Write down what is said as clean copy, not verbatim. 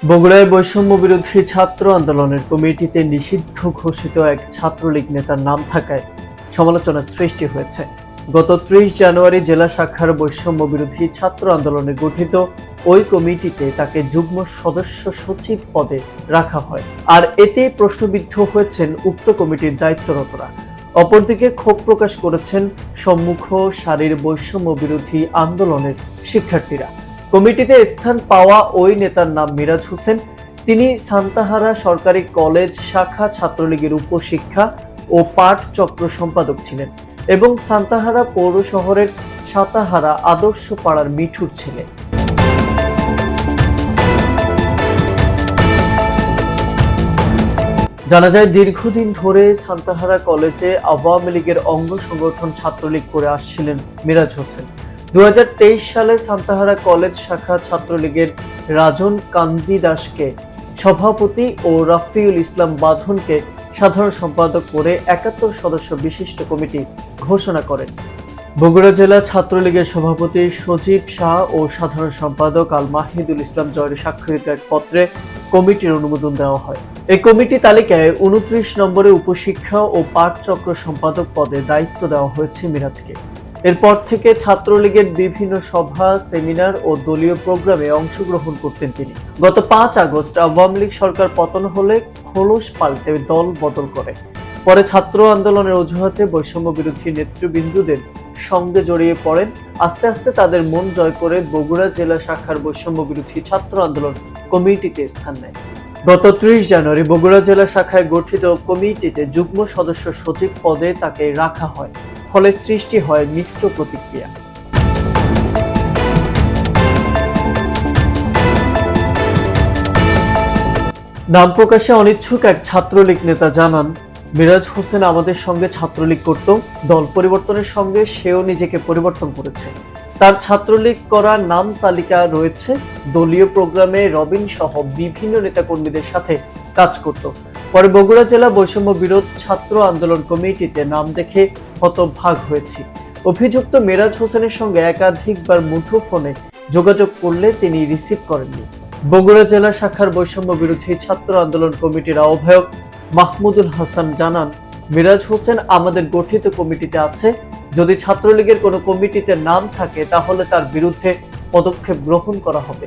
বগুড়ায় বৈষম্য বিরোধী ছাত্র আন্দোলনের কমিটিতে নিষিদ্ধ ঘোষিত এক ছাত্রলীগ নেতার নাম থাকায় সমালোচনার সৃষ্টি হয়েছে। গত ৩০ জানুয়ারি জেলা শাখার বৈষম্য বিরোধী ছাত্র আন্দোলনে গঠিত ওই কমিটিতে তাকে যুগ্ম সদস্য সচিব পদে রাখা হয়, আর এতেই প্রশ্নবিদ্ধ হয়েছেন উক্ত কমিটির দায়িত্বরতরা। অপরদিকে ক্ষোভ প্রকাশ করেছেন সম্মুখ সারির বৈষম্য বিরোধী আন্দোলনের শিক্ষার্থীরা। কমিটিতে স্থান পাওয়া ওই নেতার নাম মিরাজ হোসেন। তিনি সান্তাহারা সরকারি কলেজ শাখা ছাত্রলীগের উপশিক্ষা ও পাঠ চক্র সম্পাদক ছিলেন এবং সান্তাহারা পৌর শহরের সাতাহারা আদর্শ পাড়ার মিঠুর ছেলে। জানা যায়, দীর্ঘদিন ধরে সান্তাহারা কলেজে আওয়ামী লীগের অঙ্গ সংগঠন ছাত্রলীগ করে আসছিলেন মিরাজ হোসেন। 2023 সালে সান্তাহারা কলেজ শাখা ছাত্রলীগের রাজন কান্দি দাসকে সভাপতি ও রাফিউল ইসলাম বাঁধনকে সাধারণ সম্পাদক করে 71 সদস্য বিশিষ্ট কমিটি ঘোষণা করেন। বগুড়া জেলা ছাত্রলীগের সভাপতি সজীব শাহ ও সাধারণ সম্পাদক আল মাহিদুল ইসলাম জয়ের স্বাক্ষরিত এক পত্রে কমিটির অনুমোদন দেওয়া হয়। এই কমিটি তালিকায় 29 নম্বরে উপশিক্ষা ও পাঠ চক্র সম্পাদক পদে দায়িত্ব দেওয়া হয়েছে মিরাজকে। এরপর থেকে ছাত্রলীগের বিভিন্ন সভা, সেমিনার ও দলীয় প্রোগ্রামে অংশগ্রহণ করতেন তিনি। গত 5 আগস্ট আওয়ামী লীগ সরকার পতন হলে খোলস পাল্টে দল বদল করে। পরে ছাত্র আন্দোলনের অজুহাতে বৈষম্য বিরোধী নেতৃবৃন্দদের সঙ্গে জড়িয়ে পড়েন। আস্তে আস্তে তাদের মন জয় করে বগুড়া জেলা শাখার বৈষম্য বিরোধী ছাত্র আন্দোলন কমিটিতে স্থান নেয়। গত 30 জানুয়ারি বগুড়া জেলা শাখায় গঠিত কমিটিতে যুগ্ম সদস্য সচিব পদে তাকে রাখা হয়। ফলে সৃষ্টি হয় মিশ্র প্রতিক্রিয়া। নাম প্রকাশে অনিচ্ছুক এক ছাত্রলীগ নেতা জানান, মিরাজ হোসেন আমাদের সঙ্গে ছাত্রলীগ করত, দল পরিবর্তনের সঙ্গে সেও নিজেকে পরিবর্তন করেছে। তার ছাত্রলীগ করা নাম তালিকা রয়েছে। দলীয় প্রোগ্রামে রবিন সহ বিভিন্ন নেতাকর্মীদের সাথে কাজ করত। পরে বগুড়া জেলা বৈষম্য বিরোধ ছাত্র আন্দোলন কমিটিতে নাম দেখে হতভাগ হয়েছি। অভিযুক্ত মিরাজ হোসেনের সঙ্গে একাধিকবার মুঠোফোনে যোগাযোগ করলে তিনি রিসিভ করেননি। বগুড়া জেলা শাখার বৈষম্য বিরোধী ছাত্র আন্দোলন কমিটির আহ্বায়ক মাহমুদুল হাসান জানান, মিরাজ হোসেন আমাদের গঠিত কমিটিতে আছে। যদি ছাত্রলীগের কোনো কমিটিতে নাম থাকে তাহলে তার বিরুদ্ধে পদক্ষেপ গ্রহণ করা হবে।